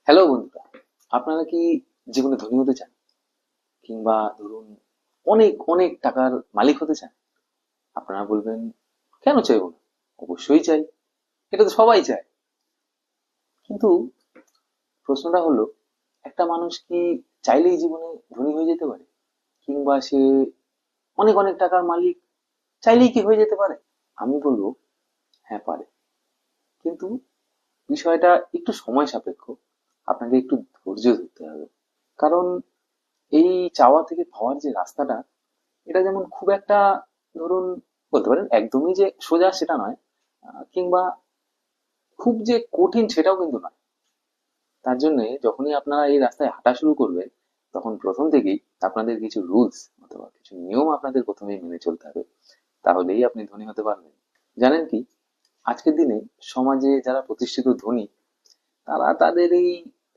Hello বন্ধুরা, আপনারা কি জীবনে ধনী হতে চান? কিংবা ধরুন অনেক অনেক টাকার মালিক হতে চান? আপনারা বলবেন, কেন চাইবো না? অবশ্যই চাই, এটা তো সবাই চায়। কিন্তু প্রশ্নটা হলো, একটা মানুষ কি চাইলেই জীবনে ধনী হয়ে যেতে পারে? কিংবা সে অনেক অনেক টাকার মালিক চাইলেই কি হয়ে যেতে পারে? আমি বলবো, হ্যাঁ পারে। কিন্তু বিষয়টা একটু সময় সাপেক্ষ। আপনাকে একটু ধৈর্য ধরতে হবে। কারণ এই চাওয়া থেকে পাওয়ার যে রাস্তাটা, এটা যেমন খুব একটা, ধরুন, বলতে পারেন একদমই যে সোজা সেটা নয়, কিংবা খুব যে কঠিন সেটাও কিন্তু নয়। তার জন্য যখনই আপনারা এই রাস্তায় হাঁটা শুরু করবেন, তখন প্রথম থেকেই আপনাদের কিছু রুলস অথবা কিছু নিয়ম আপনাদের প্রথমেই মেনে চলতে হবে। তাহলেই আপনি ধনী হতে পারবেন। জানেন কি, আজকের দিনে সমাজে যারা প্রতিষ্ঠিত ধনী, তারা তাদের এই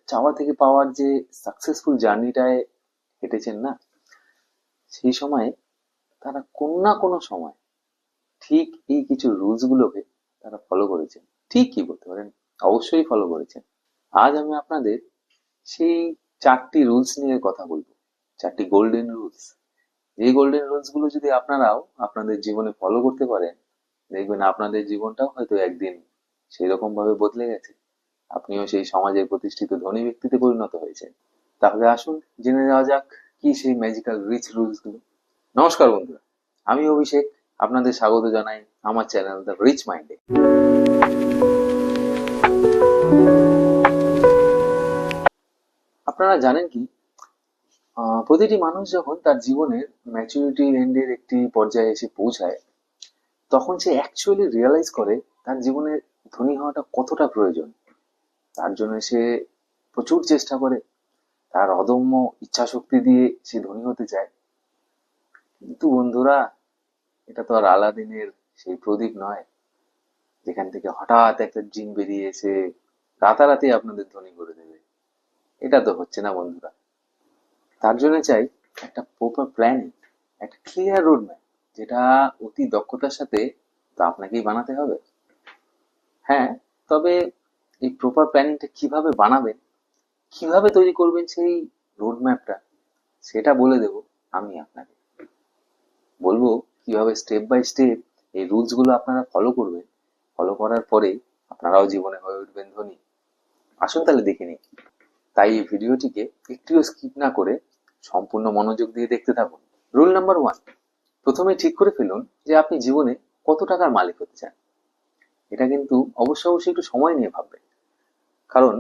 চাওয়া থেকে পাওয়ার যে সাকসেসফুল জার্নিটায় হেঁটেছেন না, সেই সময়ে তারা কোনো না কোনো সময় ঠিক এই কিছু রুলস গুলোকে তারা ফলো করেছেন। ঠিক কি বলতে পারেন, অবশ্যই ফলো করেছেন। আজ আমি আপনাদের সেই 4টি রুলস নিয়ে কথা বলবো। 4টি গোল্ডেন রুলস। এই গোল্ডেন রুলস গুলো যদি আপনারাও আপনাদের জীবনে ফলো করতে পারেন, দেখবেন আপনাদের জীবনটাও হয়তো একদিন সেই রকম ভাবে বদলে গেছে। আপনিও সেই সমাজের প্রতিষ্ঠিত ধনী ব্যক্তিতে পরিণত হয়েছেন। তাহলে আসুন জেনে যাওয়া যাক কি সেই ম্যাজিক্যাল রিচ রুলস গুলো। নমস্কার বন্ধুরা, আমি অভিষেক। আপনাদের স্বাগত জানাই আমার চ্যানেল দ্য রিচ মাইন্ডে। আপনারা জানেন কি, প্রতিটি মানুষ যখন তার জীবনের ম্যাচুরিটি এন্ডের একটি পর্যায়ে এসে পৌঁছায়, তখন সে অ্যাকচুয়ালি রিয়েলাইজ করে তার জীবনে ধনী হওয়াটা কতটা প্রয়োজন। তার জন্য সে প্রচুর চেষ্টা করে, তার অদম্য ইচ্ছা শক্তি দিয়ে সে ধনী হতে চায়। কিন্তু বন্ধুরা, এটা তো আর আলাদিনের সেই প্রদীপ নয়, যেখান থেকে হঠাৎ একটা জিন বেরিয়ে এসে রাতারাতি আপনাদের ধনী করে দেবে। এটা তো হচ্ছে না বন্ধুরা। তার জন্য চাই একটা প্রপার প্ল্যানিং, একটা ক্লিয়ার রোড ম্যাপ, যেটা অতি দক্ষতার সাথে তো আপনাকেই বানাতে হবে। হ্যাঁ, তবে এই প্রপার প্ল্যানিংটা কিভাবে বানাবেন, কিভাবে তৈরি করবেন সেই রোড ম্যাপটা, সেটা বলে দেব আমি আপনাকে। বলবো কিভাবে স্টেপ বাই স্টেপ এই রুলস গুলো আপনারা ফলো করবেন। ফলো করার পরে আপনারাও জীবনে হয়ে উঠবেন ধনী। আসুন তাহলে দেখে নিই। তাই এই ভিডিওটিকে একটুও স্কিপ না করে সম্পূর্ণ মনোযোগ দিয়ে দেখতে থাকুন। রুল নাম্বার 1, প্রথমে ঠিক করে ফেলুন যে আপনি জীবনে কত টাকার মালিক হতে চান। এটা কিন্তু অবশ্যই অবশ্যই একটু সময় নিয়ে ভাববেন। কারণ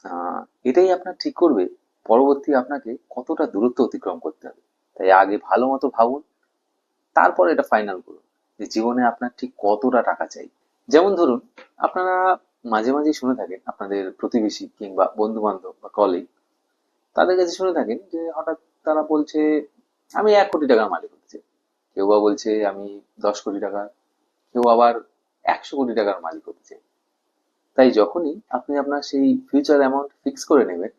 আহ, এটাই আপনার ঠিক করবে পরবর্তী আপনাকে কতটা দূরত্ব অতিক্রম করতে হবে। তাই আগে ভালো মতো ভাবুন, তারপর এটা ফাইনাল করুন যে জীবনে আপনার ঠিক কতটা টাকা চাই। যেমন ধরুন, আপনারা মাঝে মাঝে শুনে থাকেন আপনাদের প্রতিবেশী কিংবা বন্ধু বান্ধব বা কলিগ, তাদের কাছে শুনে থাকেন যে হঠাৎ তারা বলছে, আমি 1 কোটি টাকার মালিক হতে চাই। কেউ বা বলছে আমি 10 কোটি টাকা, কেউ আবার 100 কোটি টাকার মালিক হতে চাই। তাই যখনই আপনি আপনার সেই ফিউচার অ্যামাউন্ট ফিক্স করে নেবেন,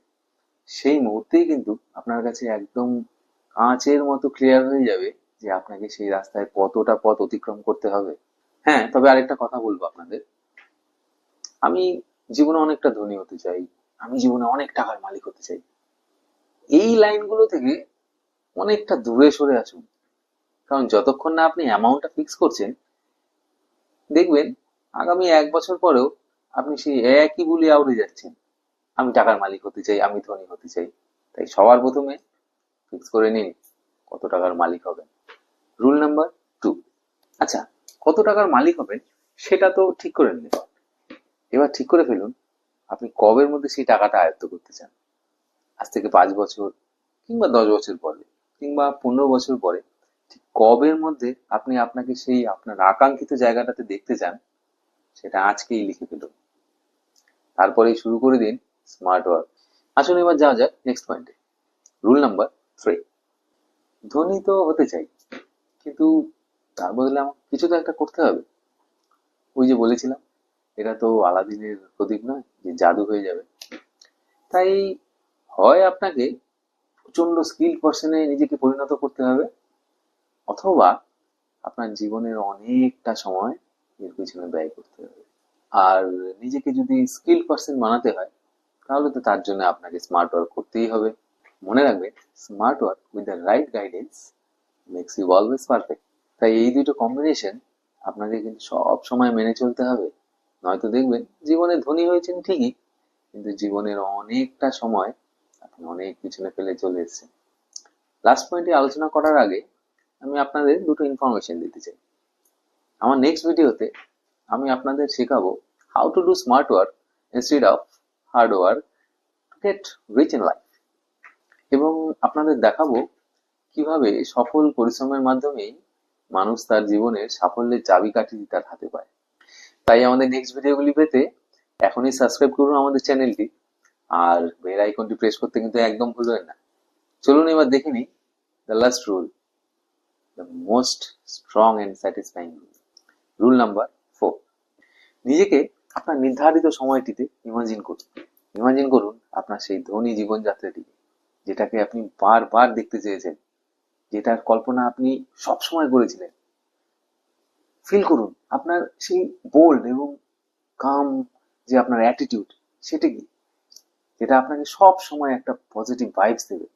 সেই মুহূর্তেই কিন্তু আপনার কাছে একদম কাঁচের মতো ক্লিয়ার হয়ে যাবে যে আপনাকে সেই রাস্তায় কতটা পথ অতিক্রম করতে হবে। হ্যাঁ, তবে আরেকটা কথা বলবো আপনাদের। আমি জীবনে অনেকটা ধনী হতে চাই, আমি জীবনে অনেক টাকার মালিক হতে চাই, এই লাইনগুলো থেকে অনেকটা দূরে সরে আসুন। কারণ যতক্ষণ না আপনি অ্যামাউন্টটা ফিক্স করছেন, দেখবেন আগামী 1 বছর পরেও আপনি সেই একই বুলি আউড়ে যাচ্ছেন, আমি টাকার মালিক হতে চাই, আমি ধনী হতে চাই। তাই সবার প্রথমে ফিক্স করে নিন কত টাকার মালিক হবেন। রুল নাম্বার 2, আচ্ছা, কত টাকার মালিক হবেন সেটা তো ঠিক করে নিলেন। এবার ঠিক করে ফেলুন আপনি কবের মধ্যে সেই টাকাটা আয়ত্ত করতে চান। আজ থেকে 5 বছর, কিংবা 10 বছর পরে, কিংবা 15 বছর পরে, ঠিক কবের মধ্যে আপনি আপনাকে সেই আপনার আকাঙ্ক্ষিত জায়গাটাতে দেখতে চান, সেটা আজকেই লিখে ফেলুন। তারপরেই শুরু করে দিন স্মার্ট ওয়ার্ক। আসুন এবার যাওয়া যাক নেক্সট পয়েন্টে। রুল নাম্বার 3, ধনী তো হতে চাই, কিন্তু তার বদলে আমার কিছু তো একটা করতে হবে। ওই যে বলেছিলাম, এটা তো আলাদিনের প্রদীপ নয় যে জাদু হয়ে যাবে। তাই হয় আপনাকে প্রচন্ড স্কিল পার্সনে নিজেকে পরিণত করতে হবে, অথবা আপনার জীবনের অনেকটা সময় এর পিছনে ব্যয় করতে হবে। আর নিজেকে যদি স্কিল পার্সন বানাতে হয়, তাহলে তো তার জন্য আপনাকে স্মার্ট ওয়ার্ক করতেই হবে। মনে রাখবেন, smart work with the right guidance makes you always perfect. তাই এই দুটো কম্বিনেশন আপনাকে কিন্তু সব সময় মেনে চলতে হবে, নয়তো দেখবেন জীবনে ধনী হয়েছেন ঠিকই, কিন্তু জীবনের অনেকটা সময় আপনি অনেক পিছনে ফেলে চলে এসেছেন। লাস্ট পয়েন্টে আলোচনা করার আগে আমি আপনাদের দুটো ইনফরমেশন দিতে চাই। আমার নেক্সট ভিডিওতে আমি আপনাদের শেখাবো how to do smart work instead of hard work to get rich in life, এবং আপনাদের দেখাবো কিভাবে সফল পরিশ্রমের মাধ্যমেই মানুষ তার জীবনের সাফল্যের চাবিকাঠি তার হাতে পায়। তাই আমাদের নেক্সট ভিডিওগুলি পেতে এখনই সাবস্ক্রাইব করুন আমাদের চ্যানেলটি, আর বেল আইকনটি প্রেস করতে কিন্তু একদম ভুলবেন না। চলুন এবার দেখে নিই the last rule, the most strong and satisfying rule. Rule number 4, নিজেকে আপনার নির্ধারিত সময়টিতে ইমাজিন করুন। ইমাজিন করুন আপনার সেই ধনী জীবনযাত্রাটিকে, যেটাকে আপনি বারবার দেখতে চেয়েছেন, যেটার কল্পনা আপনি সবসময় করেছিলেন। ফিল করুন আপনার সেই বোল্ড এবং কাম যে আপনার অ্যাটিটিউড, সেটা কি, যেটা আপনাকে সব সময় একটা পজিটিভ ভাইবস দেবে।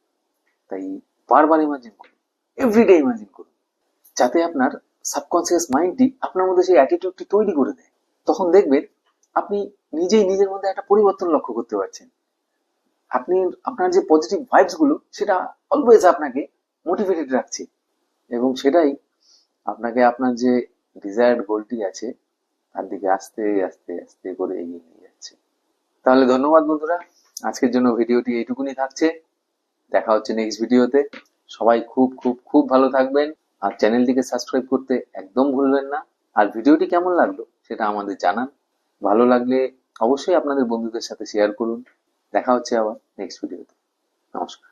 তাই বারবার ইমাজিন করুন, এভরিডে ইমাজিন করুন, যাতে আপনার সাবকনসিয়াস মাইন্ডটি আপনার মধ্যে সেই অ্যাটিটিউডটি তৈরি করে দেয়। তখন দেখবেন আপনি নিজেই নিজের মধ্যে একটা পরিবর্তন লক্ষ্য করতে পারছেন। আপনি আপনার যে পজিটিভ ভাইবস গুলো, সেটা অলওয়েজ আপনাকে মোটিভেটেড রাখছে, এবং সেটাই আপনাকে আপনার যে ডিজায়ার্ড গোলটি আছে তার দিকে আস্তে আস্তে আস্তে করে এগিয়ে নিয়ে যাচ্ছে। তাহলে ধন্যবাদ বন্ধুরা, আজকের জন্য ভিডিওটি এইটুকুনি থাকছে। দেখা হচ্ছে নেক্সট ভিডিওতে। সবাই খুব খুব খুব ভালো থাকবেন, আর চ্যানেলটিকে সাবস্ক্রাইব করতে একদম ভুলবেন না। আর ভিডিওটি কেমন লাগলো সেটা আমাদের জানান। ভালো লাগলে অবশ্যই আপনাদের বন্ধুদের সাথে শেয়ার করুন। দেখা হচ্ছে আবার নেক্সট ভিডিওতে। নমস্কার।